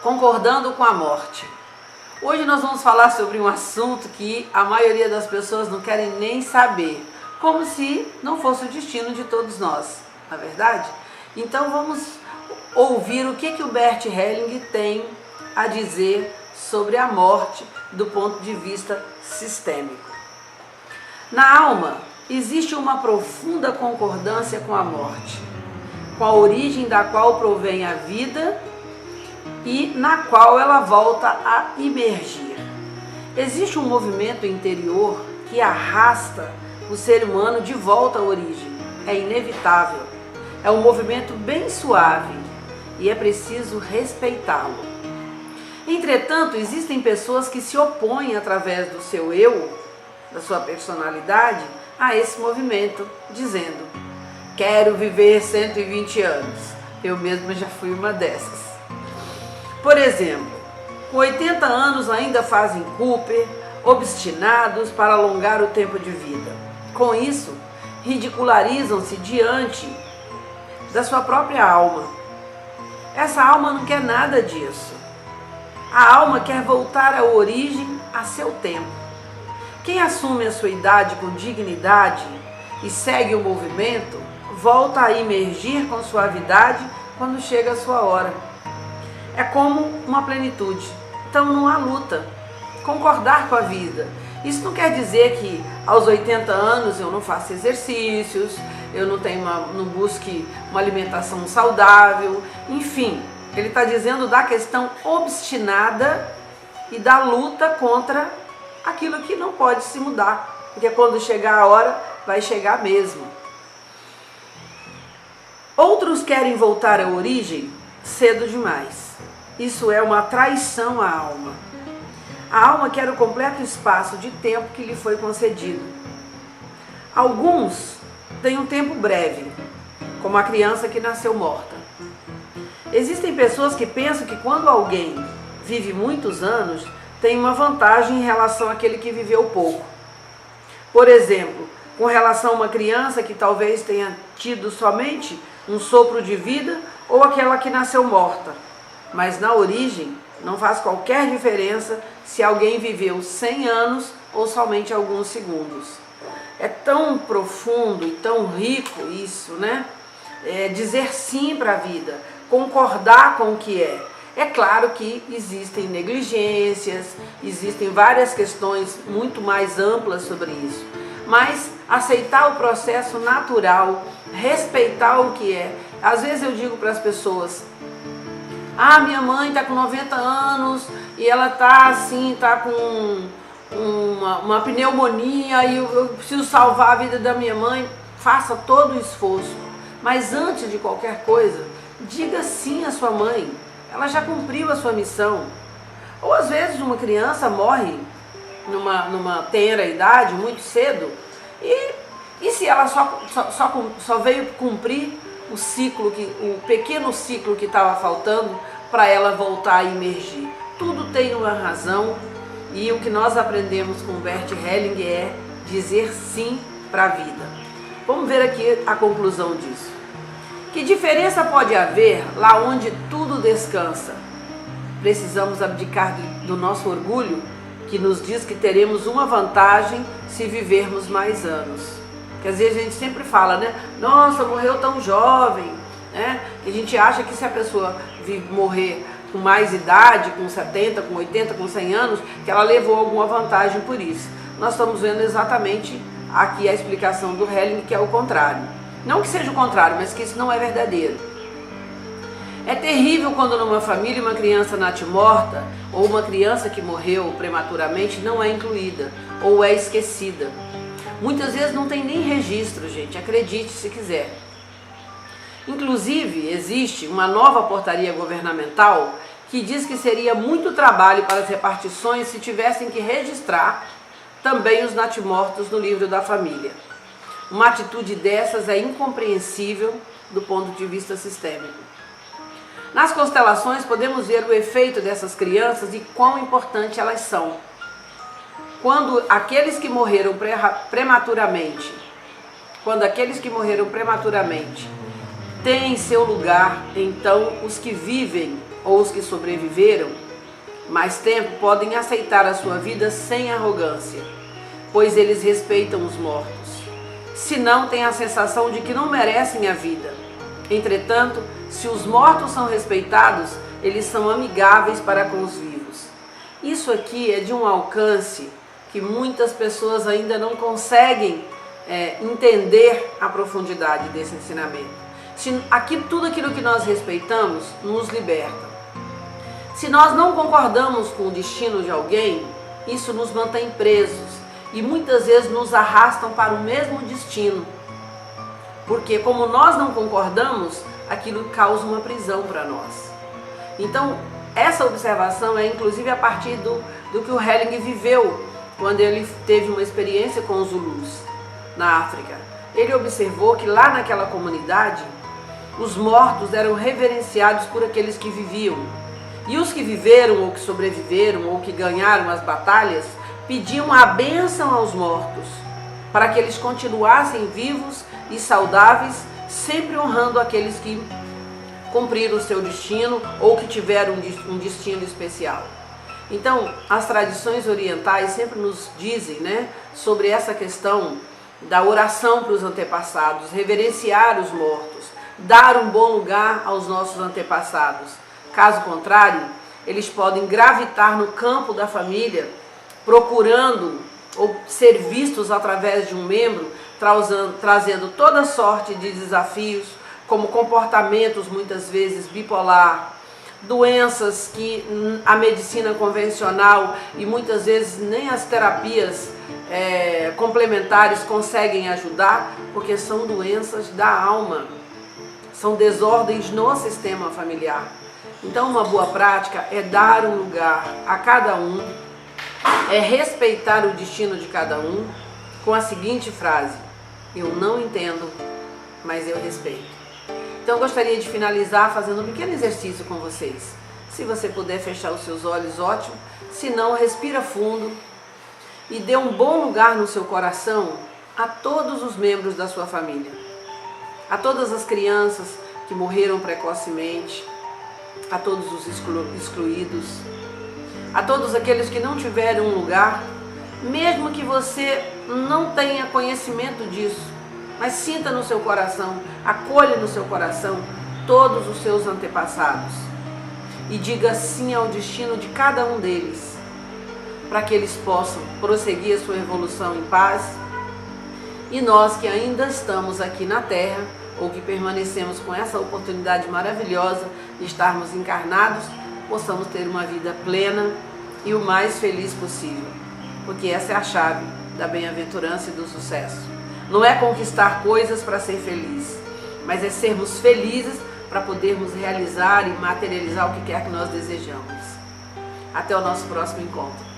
Concordando com a morte. Hoje nós vamos falar sobre um assunto que a maioria das pessoas não querem nem saber, como se não fosse o destino de todos nós, não é verdade? Então vamos ouvir o que o Bert Helling tem a dizer sobre a morte do ponto de vista sistêmico. Na alma existe uma profunda concordância com a morte, com a origem da qual provém a vida e na qual ela volta a emergir. Existe um movimento interior que arrasta o ser humano de volta à origem. É inevitável. É um movimento bem suave e é preciso respeitá-lo. Entretanto, existem pessoas que se opõem através do seu eu, da sua personalidade, a esse movimento, dizendo: quero viver 120 anos. Eu mesma já fui uma dessas. Por exemplo, com 80 anos ainda fazem Cooper, obstinados para alongar o tempo de vida. Com isso, ridicularizam-se diante da sua própria alma. Essa alma não quer nada disso. A alma quer voltar à origem, a seu tempo. Quem assume a sua idade com dignidade e segue o movimento, volta a emergir com suavidade quando chega a sua hora. É como uma plenitude. Então não há luta. Concordar com a vida. Isso não quer dizer que aos 80 anos eu não faça exercícios, eu não busque uma alimentação saudável, enfim. Ele está dizendo da questão obstinada e da luta contra aquilo que não pode se mudar. Porque quando chegar a hora, vai chegar mesmo. Outros querem voltar à origem cedo demais. Isso é uma traição à alma. A alma quer o completo espaço de tempo que lhe foi concedido. Alguns têm um tempo breve, como a criança que nasceu morta. Existem pessoas que pensam que quando alguém vive muitos anos, tem uma vantagem em relação àquele que viveu pouco. Por exemplo, com relação a uma criança que talvez tenha tido somente um sopro de vida ou aquela que nasceu morta. Mas na origem não faz qualquer diferença se alguém viveu 100 anos ou somente alguns segundos. É tão profundo e tão rico isso, né? Dizer sim para a vida, concordar com o que é. É claro que existem negligências, existem várias questões muito mais amplas sobre isso. Mas aceitar o processo natural, respeitar o que é. Às vezes eu digo para as pessoas: minha mãe está com 90 anos e ela está assim, está com uma pneumonia e eu preciso salvar a vida da minha mãe. Faça todo o esforço, mas antes de qualquer coisa, diga sim à sua mãe. Ela já cumpriu a sua missão. Ou às vezes uma criança morre numa tenra idade, muito cedo, e se ela só veio cumprir o pequeno ciclo que estava faltando para ela voltar a emergir. Tudo tem uma razão e o que nós aprendemos com Bert Helling é dizer sim para a vida. Vamos ver aqui a conclusão disso. Que diferença pode haver lá onde tudo descansa? Precisamos abdicar do nosso orgulho, que nos diz que teremos uma vantagem se vivermos mais anos. Que às vezes a gente sempre fala, né? Nossa, morreu tão jovem, né? Que a gente acha que se a pessoa morrer com mais idade, com 70, com 80, com 100 anos, que ela levou alguma vantagem por isso. Nós estamos vendo exatamente aqui a explicação do Helling, que é o contrário. Não que seja o contrário, mas que isso não é verdadeiro. É terrível quando numa família uma criança nasce morta ou uma criança que morreu prematuramente não é incluída ou é esquecida. Muitas vezes não tem nem registro, gente, acredite se quiser. Inclusive, existe uma nova portaria governamental que diz que seria muito trabalho para as repartições se tivessem que registrar também os natimortos no livro da família. Uma atitude dessas é incompreensível do ponto de vista sistêmico. Nas constelações podemos ver o efeito dessas crianças e quão importante elas são. Quando aqueles que morreram prematuramente quando aqueles que morreram prematuramente têm seu lugar, então os que vivem ou os que sobreviveram mais tempo podem aceitar a sua vida sem arrogância, pois eles respeitam os mortos. Se não, têm a sensação de que não merecem a vida. Entretanto, se os mortos são respeitados, eles são amigáveis para com os vivos. Isso aqui é de um alcance que muitas pessoas ainda não conseguem entender a profundidade desse ensinamento. Tudo aquilo que nós respeitamos nos liberta. Se nós não concordamos com o destino de alguém, isso nos mantém presos e muitas vezes nos arrastam para o mesmo destino. Porque como nós não concordamos, aquilo causa uma prisão para nós. Então, essa observação é inclusive a partir do que o Helling viveu quando ele teve uma experiência com os Zulus na África. Ele observou que lá naquela comunidade, os mortos eram reverenciados por aqueles que viviam. E os que viveram, ou que sobreviveram, ou que ganharam as batalhas, pediam a bênção aos mortos, para que eles continuassem vivos e saudáveis, sempre honrando aqueles que cumpriram o seu destino ou que tiveram um destino especial. Então, as tradições orientais sempre nos dizem, sobre essa questão da oração para os antepassados, reverenciar os mortos, dar um bom lugar aos nossos antepassados. Caso contrário, eles podem gravitar no campo da família, procurando ou ser vistos através de um membro, trazendo toda sorte de desafios, como comportamentos muitas vezes bipolar, doenças que a medicina convencional e muitas vezes nem as terapias complementares conseguem ajudar, porque são doenças da alma, são desordens no sistema familiar. Então, uma boa prática é dar um lugar a cada um, é respeitar o destino de cada um, com a seguinte frase: eu não entendo, mas eu respeito. Então, eu gostaria de finalizar fazendo um pequeno exercício com vocês. Se você puder fechar os seus olhos, ótimo. Se não, respira fundo e dê um bom lugar no seu coração a todos os membros da sua família, a todas as crianças que morreram precocemente, a todos os excluídos, a todos aqueles que não tiveram um lugar, mesmo que você não tenha conhecimento disso, mas sinta no seu coração, acolha no seu coração todos os seus antepassados e diga sim ao destino de cada um deles, para que eles possam prosseguir a sua evolução em paz. E nós que ainda estamos aqui na Terra, ou que permanecemos com essa oportunidade maravilhosa de estarmos encarnados, possamos ter uma vida plena e o mais feliz possível, porque essa é a chave da bem-aventurança e do sucesso. Não é conquistar coisas para ser feliz, mas é sermos felizes para podermos realizar e materializar o que quer que nós desejamos. Até o nosso próximo encontro.